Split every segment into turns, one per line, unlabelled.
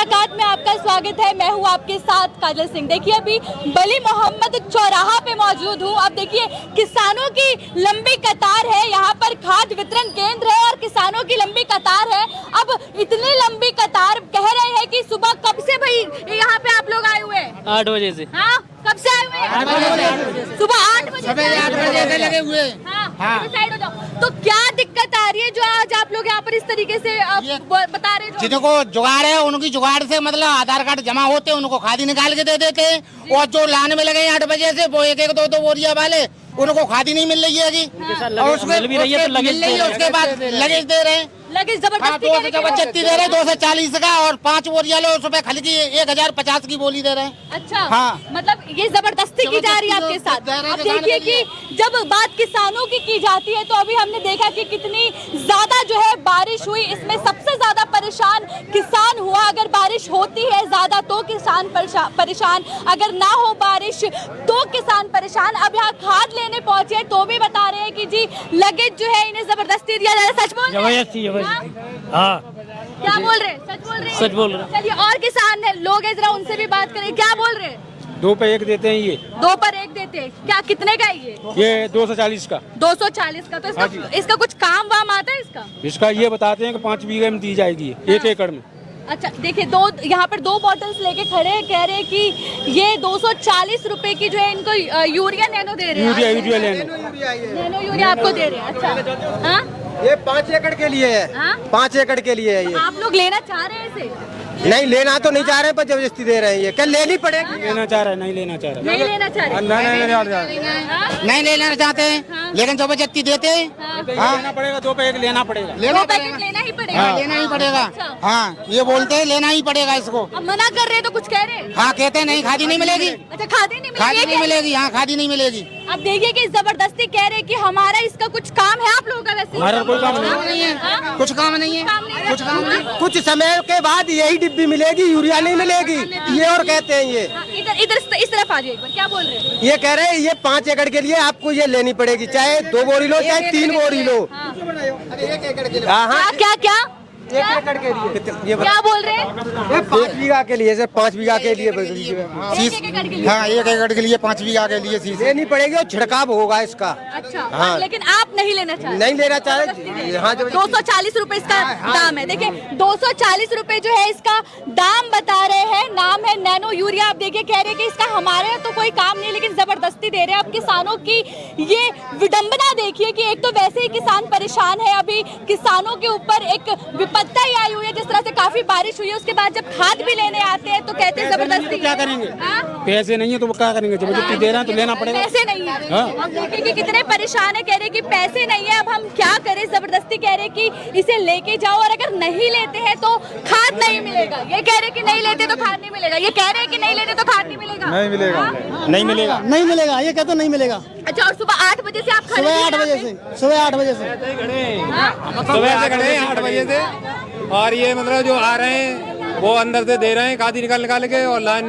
मुलाकात में आपका स्वागत है। मैं हूँ आपके साथ काजल सिंह। देखिए अभी बली मोहम्मद चौराहा पे मौजूद हूँ। अब देखिए किसानों की लंबी कतार है, यहाँ पर खाद वितरण केंद्र है और किसानों की लंबी कतार है। अब इतनी लंबी कतार कह रहे हैं कि सुबह कब से भाई यहाँ पे आप लोग आए हुए हैं?
8 बजे से।
हाँ, कब से आए हुए हैं? सुबह 8 बजे से
लगे हुए।
हाँ, साइड हो जाओ। तो क्या दिक्कत आ रही है जो आज आप लोग यहाँ पर इस तरीके से बता रहे हैं?
जिनको जुगाड़ है उनकी जुगाड़ से मतलब आधार कार्ड जमा होते उनको खादी निकाल के दे देते हैं और जो लाइन में लगे 8 बजे से वो एक दो बोरिया वाले उनको खादी नहीं मिल रही है और उसके बाद लगेज दे रहे हैं।
लगेज जबरदस्ती
दे रहे 240 का और 5 बोरिया लो उस पे खाली की 1050 की बोली दे रहे हैं।
अच्छा
हाँ।
मतलब ये जबरदस्ती की जा रही है आपके साथ। अब देखिए कि जब बात किसानों की जाती है तो अभी हमने देखा कि कितनी ज्यादा जो है बारिश हुई, इसमें सबसे ज्यादा परेशान किसान हुआ। अगर बारिश होती है ज्यादा तो किसान परेशान, अगर ना हो बारिश तो किसान परेशान। अब यहाँ खाद लेने पहुंचे तो भी बता रहे हैं कि जी लगेज जो है इन्हें जबरदस्ती दिया जा रहा है। सच बोल रहे हैं?
हाँ,
क्या बोल रहे हैं? सच बोल रहे हैं?
सच बोल रहे हैं।
चलिए और किसान है लोग है, जरा उनसे भी बात करें। क्या बोल रहे हैं?
2 पे 1 देते हैं ये।
2 पर 1 देते हैं। क्या कितने का है
ये 240 का।
240 का। तो इसका कुछ काम वाम आता है इसका?
इसका ये बताते हैं कि 5 बीघे में दी जाएगी 1 एकड़ में।
अच्छा देखिए यहाँ पर 2 बॉटल्स लेके खड़े हैं, कह रहे हैं कि ये 240 रुपए की जो है इनको यूरिया नैनो दे रहे हैं।
यूरिया
नैनो यूरिया आपको दे रहे हैं। अच्छा हाँ,
ये 5 एकड़ के लिए है।
हाँ?
5 एकड़ के लिए है ये।
आप लोग लेना चाह रहे हैं इसे?
नहीं लेना तो नहीं चाह रहे पर जबरदस्ती दे रहे हैं। ये क्या लेनी पड़ेगी?
लेना चाह रहा है, नहीं लेना चाह रहा
नहीं लेना चाह रहे?
नहीं लेना चाहते हैं लेकिन जबरदस्ती देते हैं।
लेना पड़ेगा, 2 पे 1 लेना पड़ेगा।
लेना ही पड़ेगा।
लेना ही पड़ेगा।
अच्छा।
हाँ, ये बोलते हैं लेना ही पड़ेगा इसको।
अब मना कर रहे हैं तो कुछ कह रहे हैं?
हाँ, कहते हैं नहीं खादी नहीं मिलेगी।
अच्छा खादी नहीं
खादी नहीं
मिलेगी?
मिलेगी। हाँ, खादी नहीं मिलेगी।
अब देखिए कि जबरदस्ती कह रहे हैं कि हमारा इसका कुछ काम है आप लोगों का? वैसे
हमारा कोई काम
नहीं है।
हाँ?
कुछ काम नहीं है।
कुछ काम नहीं।
कुछ समय के बाद यही डिब्बी मिलेगी, यूरिया नहीं मिलेगी ये और कहते हैं ये।
हाँ, इधर इस तरफ आ जाइए एक बार। क्या बोल रहे हैं?
ये कह रहे हैं ये 5 एकड़ के लिए आपको ये लेनी पड़ेगी, चाहे 2 बोरी लो चाहे 3 बोरी लो।
हाँ।
1 एकड़ के लिए।
क्या
1 एकड़ के लिए
क्या बोल रहे हैं?
5 बीघा के लिए सर, 5 बीघा के लिए
एक एकड़ के लिए?
हाँ, 1 एकड़ के लिए 5 बीघा के लिए शीश
लेनी पड़ेगी और छिड़काव होगा इसका।
अच्छा
हाँ।
लेकिन आप नहीं लेना चाहते?
नहीं लेना चाह रहे। हाँ,
240 रुपए इसका दाम है। देखिए 240 रुपए जो है इसका दाम बता रहे हैं। नाम है नैनो यूरिया। आप देखिए कह रहे हैं कि इसका हमारे तो कोई काम नहीं, लेकिन जबरदस्ती दे रहे हैं। अब किसानों की ये विडंबना देखिए कि एक तो वैसे ही किसान परेशान है, अभी किसानों के ऊपर एक विपत्ता ही आई हुई है। जिस तरह से काफी बारिश हुई है उसके बाद जब खाद भी लेने आते हैं तो कहते हैं जबरदस्ती।
क्या करेंगे?
हाँ?
पैसे नहीं है तो वो क्या करेंगे? जबरदस्ती दे रहे हैं तो लेना पड़ेगा।
पैसे नहीं है।
हाँ।
अब देखिए कि कितने परेशान है, कह रहे हैं कि पैसे नहीं है, अब हम क्या करें? जबरदस्ती कह रहे हैं कि इसे लेके जाओ और अगर नहीं लेते हैं तो खाद नहीं मिलेगा। ये कह रहे हैं कि नहीं लेते तो खाद नहीं मिलेगा। ये कह रहे हैं कि नहीं लेते तो खाद नहीं मिलेगा।
नहीं मिलेगा।
हाँ?
नहीं मिलेगा।
नहीं मिलेगा, ये कहते नहीं मिलेगा।
अच्छा और सुबह 8 बजे से आप खड़े
सुबह
हैं
8
यहाँ
बजे
पे?
से, सुबह 8 बजे से।
सुबह से खड़े हैं 8 बजे से और ये मतलब जो आ रहे हैं वो अंदर से दे रहे हैं खादी निकाल के और लाइन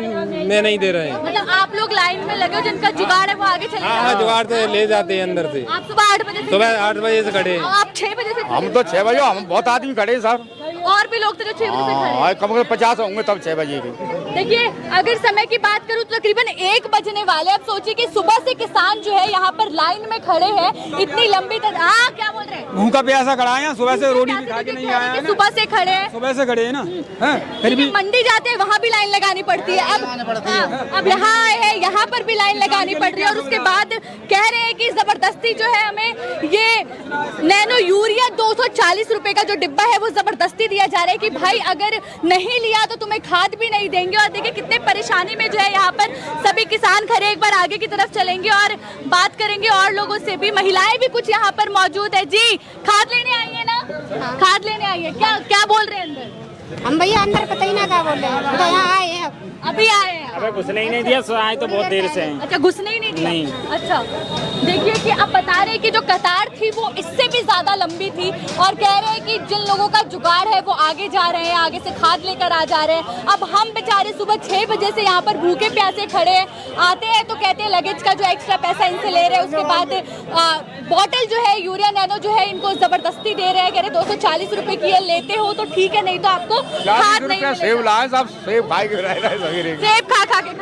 में नहीं दे रहे हैं।
मतलब आप लोग लाइन में लगे हो, जिनका जुगाड़ है वो आगे चले
हाँ,
जाते हैं।
जुगाड़ से ले जाते हैं अंदर से।
आप सुबह 8 बजे से?
सुबह 8 बजे से खड़े हैं।
और आप 6 बजे से खड़े?
हम तो 6 बजे, हम बहुत आदमी खड़े हैं सर।
और भी लोग तो जो 6 बजे से खड़े हैं।
कम से कम 50 होंगे तब 6 बजे की।
देखिए अगर समय की बात करूं तो तकरीबन 1 बजने वाले। अब सोचिए कि सुबह से किसान जो है यहाँ पर लाइन में खड़े हैं, इतनी लंबी क्या बोल रहे हैं?
भूखा प्यासा खड़ा है, सुबह से रोटी भी खा के नहीं आया है ना।
सुबह से खड़े हैं,
सुबह से खड़े हैं ना। फिर भी
मंडी जाते हैं वहाँ भी लाइन लगानी पड़ती है। अब यहाँ आए हैं, यहाँ पर भी लाइन लगानी पड़ रही है। और उसके बाद कह रहे हैं कि जबरदस्ती जो है हमें ये नैनो यूरिया 240 रुपए का जो डिब्बा है वो जबरदस्ती दिया जा रहा है कि भाई अगर नहीं लिया तो तुम्हें खाद भी नहीं देंगे। और देखिए कितने परेशानी में जो है यहाँ पर सभी किसान खड़े। एक बार आगे की तरफ चलेंगे और बात करेंगे और लोगों से भी। महिलाएं भी कुछ यहाँ पर मौजूद है। जी खाद लेने आई है ना? हाँ। खाद लेने आई है। क्या बोल रहे हैं अंदर?
हम भैया अंदर पता ही ना क्या बोल रहे हैं, तो यहाँ आए हैं
अभी आए हैं।
अबे घुसने ही नहीं दिया, आए तो बहुत देर से हैं।
अच्छा घुसने ही नहीं दिया?
नहीं।
अच्छा देखिए कि अब बता रहे हैं कि जो कतार थी वो इससे भी ज्यादा लंबी थी और कह रहे हैं कि जिन लोगों का जुगाड़ है वो आगे जा रहे हैं, आगे से खाद लेकर आ जा रहे हैं। अब हम बेचारे सुबह 6 बजे से यहाँ पर भूखे प्यासे खड़े हैं, आते हैं तो कहते हैं लगेज का जो एक्स्ट्रा पैसा इनसे ले रहे हैं, उसके बाद बॉटल जो है यूरिया नैनो जो है इनको जबरदस्ती दे रहे हैं, कह रहे 240 रुपए की है, लेते हो तो ठीक है, नहीं तो आपको खाद नहीं मिलेगा।
सेब लाए साहब, सेब खा के रह रहे हैं,
सेब खा के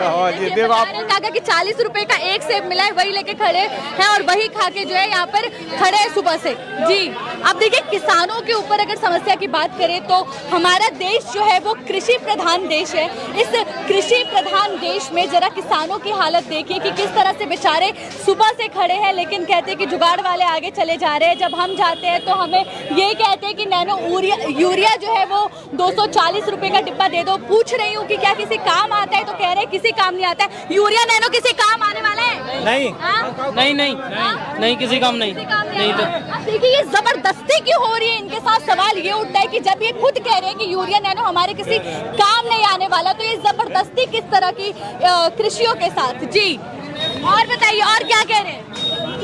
काका कि 40 रुपए का एक सेब मिला है, वही लेके खड़े हैं और वही खा के जो है यहाँ पर खड़े हैं सुबह से। जी अब देखिए किसानों के ऊपर अगर समस्या की बात करें तो हमारा देश जो है वो कृषि प्रधान देश है। इस कृषि प्रधान देश में जरा किसानों की हालत देखिए कि किस तरह से बेचारे सुबह से खड़े हैं, लेकिन कहते हैं कि जुगाड़ वाले आगे चले जा रहे हैं। जब हम जाते हैं तो हमें ये कहते हैं कि नैनो यूरिया जो है वो 240 रुपए का डिब्बा दे दो। पूछ रही हूँ कि क्या किसी काम आता है, तो कह रहे हैं किसी काम नहीं आता है। यूरिया नैनो किसी काम आने वाला है?
नहीं नहीं किसी काम नहीं तो
अब देखिए ये जबरदस्ती क्यों हो रही है इनके साथ। सवाल ये उठता है कि जब ये खुद कह रहे हैं कि यूरिया नैनो हमारे किसी काम नहीं आने वाला, तो ये जबरदस्ती किस तरह की कृषियों के साथ। जी और बताइए और क्या कह रहे हैं?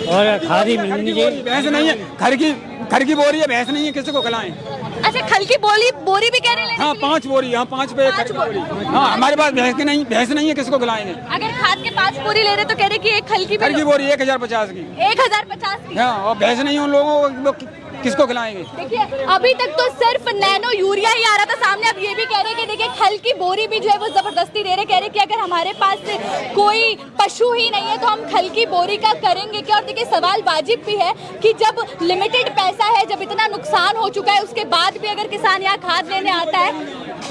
और खादी मिलनी चाहिए, भैंस नहीं है, घर की बोरी है, भैंस नहीं है, किसी को खिलाएं।
अच्छा खल की बोरी भी कह रहे हैं?
हाँ 5 बोरी, हाँ 5 पे एक बोरी। हाँ हमारे पास भैंस नहीं है, किसको खिलाएंगे?
अगर खाद के 5 बोरी ले रहे तो कह रहे कि एक खल की
बोरी 1050 की।
1050 की?
हाँ और भैंस नहीं उन लोगों को किसको खिलाएंगे?
देखिए अभी तक तो सिर्फ नैनो यूरिया ही आ रहा था सामने, अब ये भी कह रहे हैं कि देखिए खल की बोरी भी जो है वो जबरदस्ती दे रहे, कह रहे कि अगर हमारे पास कोई पशु ही नहीं है तो हम खल की बोरी का करेंगे क्या। और देखिए सवाल वाजिब भी है कि जब लिमिटेड पैसा है, जब इतना नुकसान हो चुका है, उसके बाद भी अगर किसान यहाँ खाद लेने आता है,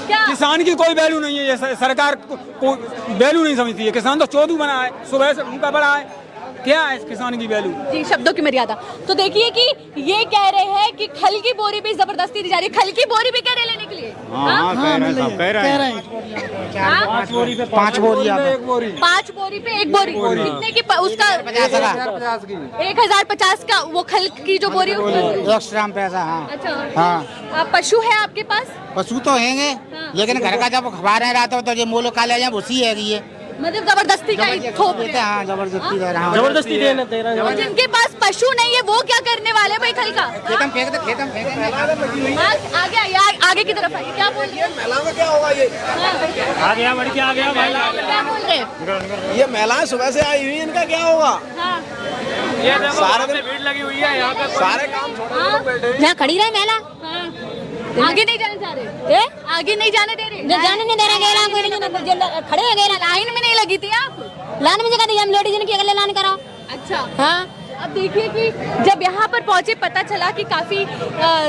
क्या
किसान की कोई वैल्यू नहीं है? ये सरकार को वैल्यू नहीं समझती है। किसान तो चौधू बना है, सुबह से उनका बड़ा है, क्या है इस किसान की वैल्यू? जी
शब्दों की मर्यादा। तो देखिए कि ये कह रहे हैं कि खल की बोरी भी जबरदस्ती दी जा रही है। खल की बोरी भी कह रहे लेने के लिए?
कह रहे हैं
5 बोरी पे एक बोरी।
5 बोरी पे एक बोरी कितने की? उसका 1050 का वो खल की जो बोरी
एक्स्ट्रा पैसा। हाँ
अच्छा
हाँ।
पशु है आपके पास?
पशु तो हैंगे, लेकिन घर का जब खबा रहे रहता तो ये मोलो का ले जाए उसी है ये,
मतलब जबरदस्ती का ही थोप रहे हैं।
हाँ जबरदस्ती दे रहा।
जबरदस्ती दे रहा है।
और जिनके पास पशु नहीं है वो क्या करने वाले भाई खल का?
खेतम फेंक दे, खेतम फेंक।
आगे आइए, आगे की तरफ आइए। क्या बोल रहे हैं?
महिलाओं का क्या होगा ये?
आ गया बढ़ के आ गया भाई।
क्या बोल रहे हैं?
ये महिलाएं सुबह से आई हुई, इनका क्या होगा?
हाँ।
ये सारे दिन भीड़ लगी हुई है यहाँ पे,
सारे काम छोड़
यहाँ खड़ी रहे महिला,
आगे नहीं जाने जा रहे? आगे नहीं जाने दे रहे?
जाने नहीं दे रहे, खड़े हो गए।
लाइन में नहीं लगी थी आप?
लाइन में जगह हम लेडीज ने अगले लाइन करो।
अच्छा
हाँ
अब देखिए कि जब यहाँ पर पहुंचे पता चला कि काफ़ी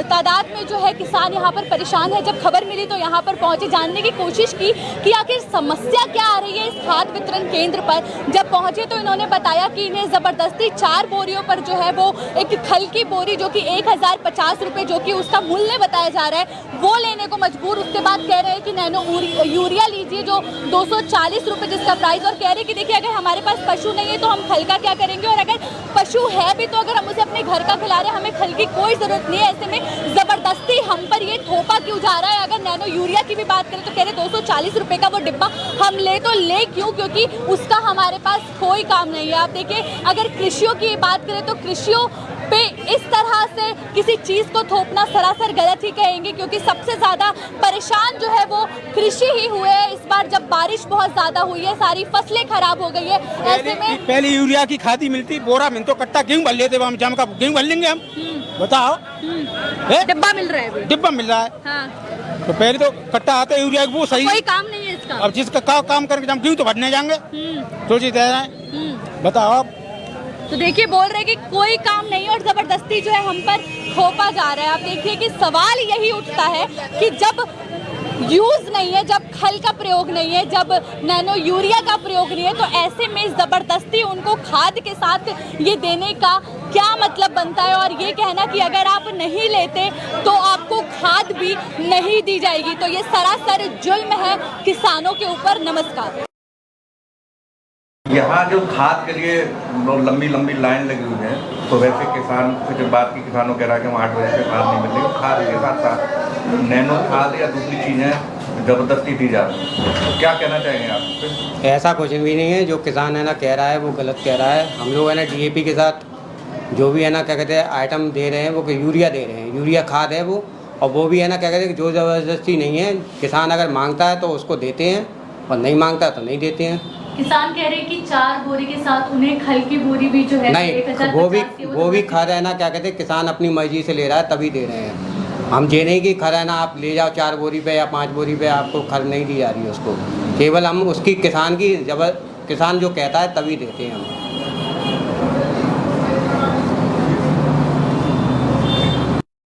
तादाद में जो है किसान यहाँ पर परेशान है। जब खबर मिली तो यहाँ पर पहुंचे, जानने की कोशिश की कि आखिर समस्या क्या आ रही है इस खाद वितरण केंद्र पर। जब पहुंचे तो इन्होंने बताया कि इन्हें ज़बरदस्ती 4 बोरियों पर जो है वो एक खल की बोरी जो कि 1050 रुपये जो कि उसका मूल्य बताया जा रहा है वो लेने को मजबूर। उसके बाद कह रहे हैं कि नैनो यूरिया लीजिए जो 240 रुपये जिसका प्राइस, और कह रहे हैं कि देखिए अगर हमारे पास पशु नहीं है तो हम खल का क्या करेंगे, और अगर पशु है भी तो अगर हम उसे अपने घर का खिला रहे हैं, हमें खल की कोई जरूरत नहीं है। ऐसे में जबरदस्ती हम पर ये थोपा क्यों जा रहा है। अगर नैनो यूरिया की भी बात करें तो कह रहे 240 रुपए का वो डिब्बा हम ले तो ले क्यों, क्योंकि उसका हमारे पास कोई काम नहीं है। आप देखिए अगर कृषियों की बात करें तो कृषियों पे इस तरह से किसी चीज को थोपना सरासर गलत ही कहेंगे, क्योंकि सबसे ज्यादा परेशान जो है वो कृषि ही हुए हैं। इस बार जब बारिश बहुत ज्यादा हुई है, सारी फसलें खराब हो गई है। ऐसे में
पहले यूरिया की खादी मिलती, बोरा मिलता, कट्टा गेहूँ भर लेते, हम जम का गेहूँ भर लेंगे हम। बताओ
डिब्बा मिल रहा है अभी?
डिब्बा मिल रहा है।
हाँ।
तो पहले तो कट्टा आता है यूरिया वो सही,
कोई काम नहीं है इसका।
अब जिसका काम करके हम गेहूँ तो भरने जाएंगे, तो चीज दे रहे हैं। बताओ आप।
तो देखिए बोल रहे कि कोई काम नहीं और जबरदस्ती जो है हम पर थोपा जा रहा है। आप देखिए कि सवाल यही उठता है कि जब यूज नहीं है, जब खल का प्रयोग नहीं है, जब नैनो यूरिया का प्रयोग नहीं है, तो ऐसे में जबरदस्ती उनको खाद के साथ ये देने का क्या मतलब बनता है। और ये कहना कि अगर आप नहीं लेते तो आपको खाद भी नहीं दी जाएगी, तो ये सरासर जुल्म है किसानों के ऊपर। नमस्कार।
यहाँ जो खाद के लिए लंबी लंबी लाइन लगी हुई है, तो वैसे किसान से जब बात की, किसानों कह रहा है कि वहाँ 8 बजे से खाद नहीं मिल रही, खाद के साथ साथ नैनो खाद या दूसरी चीज़ें जबरदस्ती दी जा रही है, तो क्या कहना चाहेंगे आप?
ऐसा कुछ भी नहीं है, जो किसान है ना कह रहा है वो गलत कह रहा है। हम लोग है ना DAP के साथ जो भी है ना क्या कहते हैं आइटम दे रहे हैं वो यूरिया दे रहे हैं, यूरिया खाद है वो, और वो भी है ना क्या कहते हैं जो ज़बरदस्ती नहीं है। किसान अगर मांगता है तो उसको देते हैं और नहीं मांगता तो नहीं देते हैं।
किसान कह रहे हैं कि 4 बोरी के साथ उन्हें खल की बोरी भी जो है
नहीं,
1050 की
वो भी खाद है ना क्या कहते हैं किसान अपनी मर्जी से ले रहा है तभी दे रहे हैं। हम ये नहीं कि खर है ना आप ले जाओ 4 बोरी पे या 5 बोरी पे, आपको खर नहीं दी जा रही है उसको, केवल हम उसकी किसान जो कहता है तभी देते हैं हम।